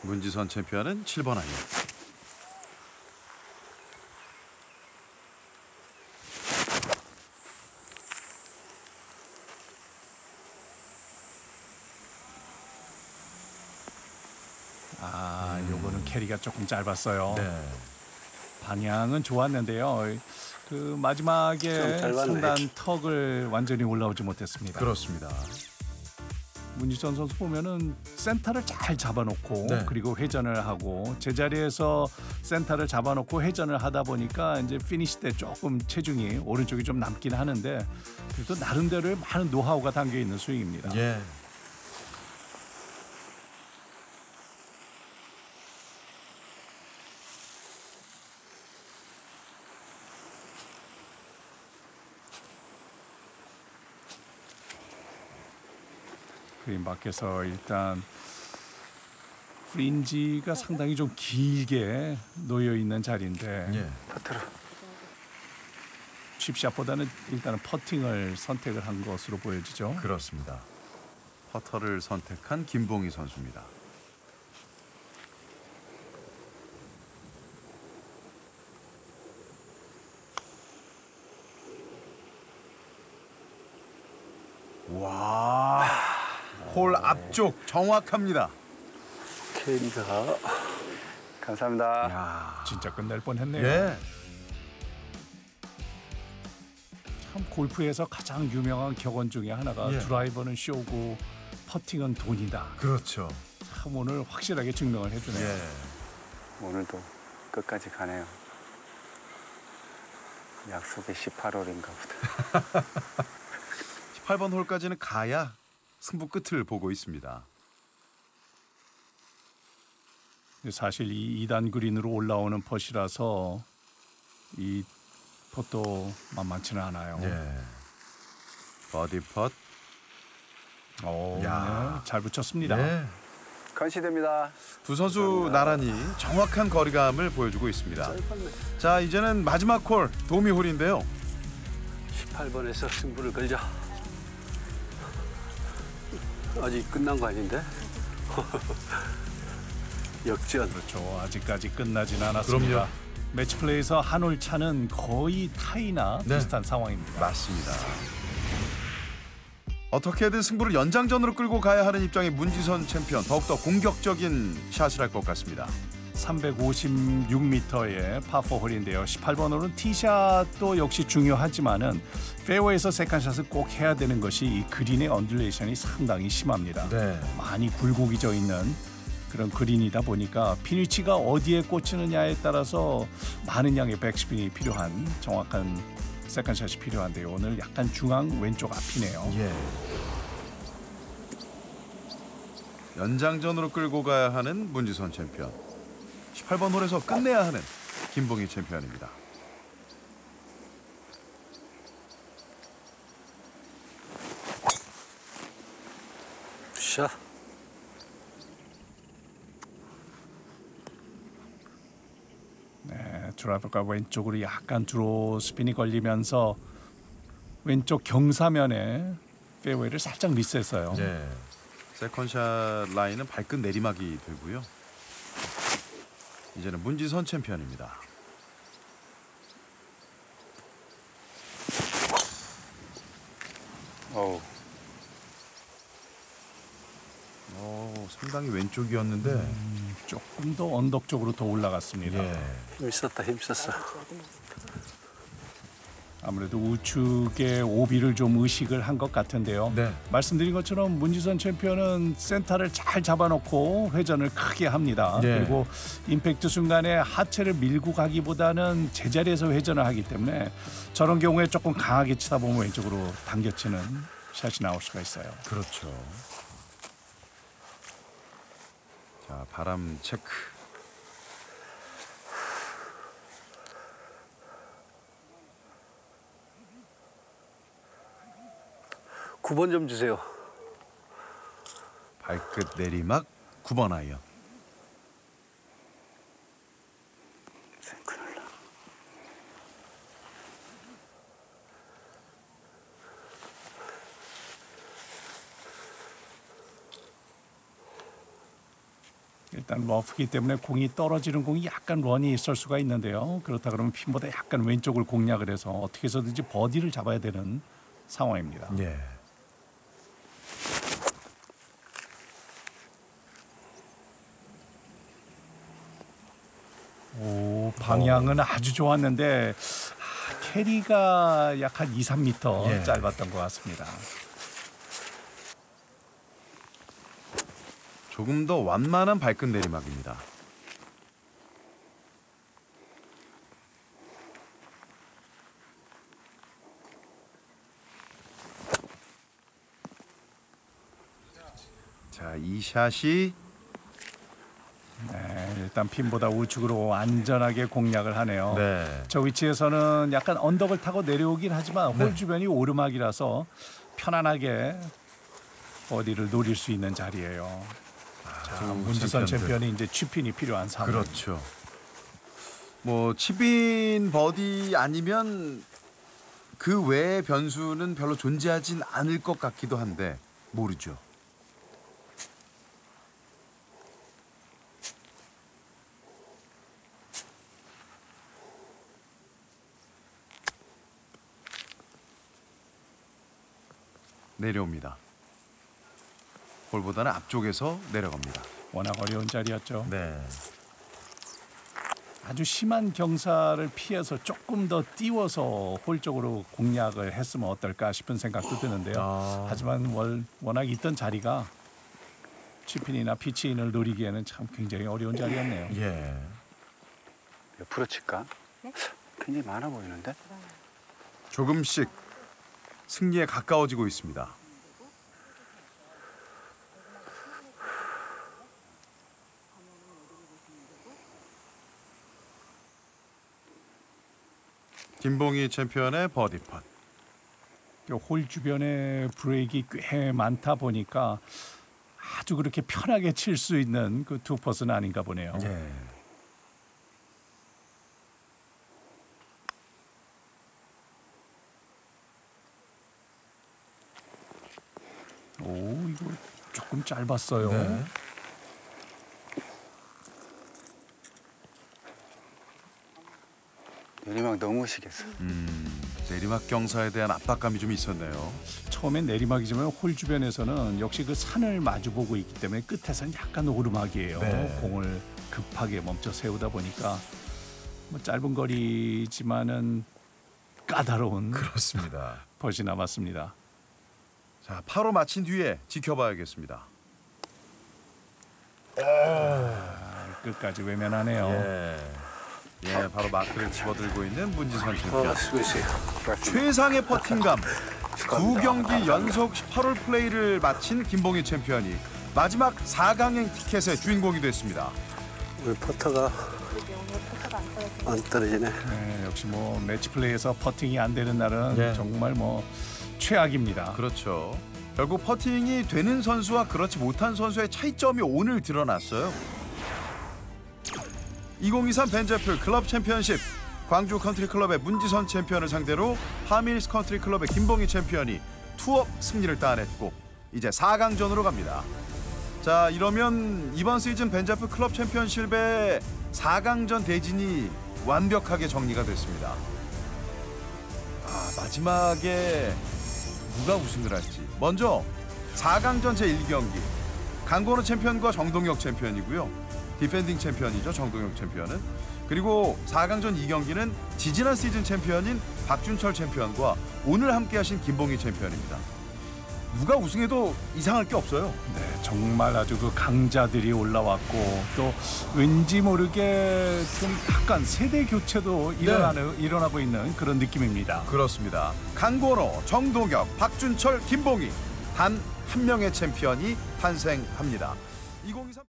[SPEAKER 2] 문지선 챔피언은 7번 아이언.
[SPEAKER 4] 요거는 캐리가 조금 짧았어요.
[SPEAKER 2] 네.
[SPEAKER 4] 방향은 좋았는데요. 그 마지막에 상단 턱을 완전히 올라오지 못했습니다.
[SPEAKER 2] 그렇습니다.
[SPEAKER 4] 문지선 선수 보면은 센터를 잘 잡아놓고
[SPEAKER 2] 네.
[SPEAKER 4] 그리고 회전을 하고 제자리에서 센터를 잡아놓고 회전을 하다 보니까 이제 피니시 때 조금 체중이 오른쪽이 좀 남긴 하는데 그래도 나름대로의 많은 노하우가 담겨 있는 스윙입니다.
[SPEAKER 2] 예.
[SPEAKER 4] 그린 밖에서 일단 프린지가 상당히 좀 길게 놓여 있는 자리인데
[SPEAKER 2] 예.
[SPEAKER 4] 칩샷보다는 일단은 퍼팅을 선택을 한 것으로 보여지죠.
[SPEAKER 2] 그렇습니다. 퍼터를 선택한 김봉희 선수입니다. 와, 홀 앞쪽 정확합니다.
[SPEAKER 5] 캐리가
[SPEAKER 6] 감사합니다.
[SPEAKER 2] 야,
[SPEAKER 4] 진짜 끝날 뻔했네요.
[SPEAKER 2] 예.
[SPEAKER 4] 참 골프에서 가장 유명한 격언 중에 하나가
[SPEAKER 2] 예.
[SPEAKER 4] 드라이버는 쇼고 퍼팅은 돈이다.
[SPEAKER 2] 그렇죠.
[SPEAKER 4] 참 오늘 확실하게 증명을 해주네요.
[SPEAKER 2] 예.
[SPEAKER 6] 오늘도 끝까지 가네요. 약속이 18홀인가 보다.
[SPEAKER 2] 18번 홀까지는 가야 승부 끝을 보고 있습니다.
[SPEAKER 4] 사실 이 2단 그린으로 올라오는 퍼시라서 이 퍼도 만만치는 않아요.
[SPEAKER 2] 예. 버디 펫.
[SPEAKER 4] 네, 잘 붙였습니다.
[SPEAKER 2] 네.
[SPEAKER 6] 컨시드입니다.
[SPEAKER 2] 두 선수 나란히 정확한 거리감을 보여주고 있습니다. 자, 이제는 마지막 홀 도미 홀인데요.
[SPEAKER 5] 18번에서 승부를 걸자. 아직 끝난 거 아닌데? 역전.
[SPEAKER 4] 그렇죠. 아직까지 끝나진 않았습니다.
[SPEAKER 2] 그럼요.
[SPEAKER 4] 매치 플레이에서 한 홀 차는 거의 타이나
[SPEAKER 2] 네.
[SPEAKER 4] 비슷한 상황입니다.
[SPEAKER 2] 맞습니다. 어떻게든 승부를 연장전으로 끌고 가야 하는 입장의 문지선 챔피언. 더욱더 공격적인 샷을 할 것 같습니다.
[SPEAKER 4] 356m의 파4 홀인데요. 18번 홀은 티샷도 역시 중요하지만은 페어웨이에서 세컨샷을 꼭 해야 되는 것이 이 그린의 언듈레이션이 상당히 심합니다.
[SPEAKER 2] 네.
[SPEAKER 4] 많이 굴곡이져 있는 그런 그린이다 보니까 핀 위치가 어디에 꽂히느냐에 따라서 많은 양의 백스핀이 필요한 정확한 세컨샷이 필요한데요. 오늘 약간 중앙 왼쪽 앞이네요.
[SPEAKER 2] 예. 연장전으로 끌고 가야 하는 문지선 챔피언. 18번 홀에서 끝내야 하는 김봉희 챔피언입니다.
[SPEAKER 5] 샷.
[SPEAKER 4] 네, 드라이버가 왼쪽으로 약간 드로우 스핀이 걸리면서 왼쪽 경사면에 페어웨이를 살짝 미스했어요.
[SPEAKER 2] 네. 세컨샷 라인은 발끝 내리막이 되고요. 이제는 문지선 챔피언입니다. 상당히 왼쪽이었는데
[SPEAKER 4] 조금 더 언덕 쪽으로 더 올라갔습니다.
[SPEAKER 5] 힘썼다, 힘썼어.
[SPEAKER 4] 아무래도 우측에 오비를 좀 의식을 한 것 같은데요.
[SPEAKER 2] 네.
[SPEAKER 4] 말씀드린 것처럼 문지선 챔피언은 센터를 잘 잡아놓고 회전을 크게 합니다.
[SPEAKER 2] 네.
[SPEAKER 4] 그리고 임팩트 순간에 하체를 밀고 가기보다는 제자리에서 회전을 하기 때문에 저런 경우에 조금 강하게 치다 보면 왼쪽으로 당겨치는 샷이 나올 수가 있어요.
[SPEAKER 2] 그렇죠. 자, 바람 체크.
[SPEAKER 5] 구 번 좀 주세요.
[SPEAKER 2] 발끝 내리막 9번 아이언.
[SPEAKER 4] 일단 러프기 때문에 공이 떨어지는 공이 약간 런이 있을 수가 있는데요. 그렇다 그러면 핀보다 약간 왼쪽을 공략을 해서 어떻게 해서든지 버디를 잡아야 되는 상황입니다.
[SPEAKER 2] 예.
[SPEAKER 4] 오, 방향은 아주 좋았는데 캐리가 약 한 2, 3m
[SPEAKER 2] 예.
[SPEAKER 4] 짧았던 것 같습니다.
[SPEAKER 2] 조금 더 완만한 발끝 내리막입니다. 자, 이 샷이
[SPEAKER 4] 네, 일단 핀보다 우측으로 안전하게 공략을 하네요.
[SPEAKER 2] 네.
[SPEAKER 4] 저 위치에서는 약간 언덕을 타고 내려오긴 하지만
[SPEAKER 2] 네.
[SPEAKER 4] 홀 주변이 오르막이라서 편안하게 버디를 노릴 수 있는 자리예요. 자, 문지선 챔피언이 이제 치핀이 필요한 상황.
[SPEAKER 2] 그렇죠. 뭐 치빈 버디 아니면 그 외의 변수는 별로 존재하진 않을 것 같기도 한데 모르죠. 내려옵니다. 볼보다는 앞쪽에서 내려갑니다.
[SPEAKER 4] 워낙 어려운 자리였죠.
[SPEAKER 2] 네.
[SPEAKER 4] 아주 심한 경사를 피해서 조금 더 띄워서 홀 쪽으로 공략을 했으면 어떨까 싶은 생각도 드는데요. 하지만 워낙 있던 자리가 치핀이나 피치인을 노리기에는 참 굉장히 어려운 자리였네요.
[SPEAKER 2] 예.
[SPEAKER 6] 몇 프로 칠까? 굉장히 많아 보이는데?
[SPEAKER 2] 조금씩 승리에 가까워지고 있습니다. 김봉희 챔피언의 버디 팟.
[SPEAKER 4] 홀 주변에 브레이크가 꽤 많다 보니까 아주 그렇게 편하게 칠 수 있는 그 투퍼스는 아닌가 보네요.
[SPEAKER 2] 예.
[SPEAKER 4] 오, 이거 조금 짧았어요.
[SPEAKER 2] 네.
[SPEAKER 6] 내리막 너무 시겠어.
[SPEAKER 2] 내리막 경사에 대한 압박감이 좀 있었네요.
[SPEAKER 4] 처음엔 내리막이지만 홀 주변에서는 역시 그 산을 마주보고 있기 때문에 끝에서는 약간 오르막이에요.
[SPEAKER 2] 네.
[SPEAKER 4] 공을 급하게 멈춰 세우다 보니까 뭐 짧은 거리지만은 까다로운
[SPEAKER 2] 그렇습니다.
[SPEAKER 4] 벗이 남았습니다.
[SPEAKER 2] 자, 파로 마친 뒤에 지켜봐야겠습니다.
[SPEAKER 4] 끝까지 외면하네요.
[SPEAKER 2] 예, 바로 마크를 집어들고 있는 문지선 챔피언.
[SPEAKER 5] 수고했어요.
[SPEAKER 2] 최상의 퍼팅감. 2경기 연속 18홀 플레이를 마친 김봉희 챔피언이 마지막 4강행 티켓의 주인공이 됐습니다.
[SPEAKER 5] 우리 퍼터가 안 떨어지네.
[SPEAKER 4] 네, 역시 뭐 매치 플레이에서 퍼팅이 안 되는 날은
[SPEAKER 2] 예.
[SPEAKER 4] 정말 뭐 최악입니다.
[SPEAKER 2] 그렇죠. 결국 퍼팅이 되는 선수와 그렇지 못한 선수의 차이점이 오늘 드러났어요. 2023 벤제플 클럽 챔피언십 광주 컨트리클럽의 문지선 챔피언을 상대로 파밀스 컨트리클럽의 김봉희 챔피언이 투업 승리를 따냈고 이제 4강전으로 갑니다. 자, 이러면 이번 시즌 벤제플 클럽 챔피언십의 4강전 대진이 완벽하게 정리가 됐습니다. 마지막에 누가 우승을 할지. 먼저 4강전 제1경기 강건호 챔피언과 정동혁 챔피언이고요. 디펜딩 챔피언이죠, 정동혁 챔피언은. 그리고 4강전 2경기는 지지난 시즌 챔피언인 박준철 챔피언과 오늘 함께하신 김봉희 챔피언입니다. 누가 우승해도 이상할 게 없어요.
[SPEAKER 4] 네, 정말 아주 그 강자들이 올라왔고 또 왠지 모르게 좀 약간 세대 교체도 일어나고 있는 그런 느낌입니다.
[SPEAKER 2] 그렇습니다. 강건호, 정동혁, 박준철, 김봉희 단 한 명의 챔피언이 탄생합니다. 2023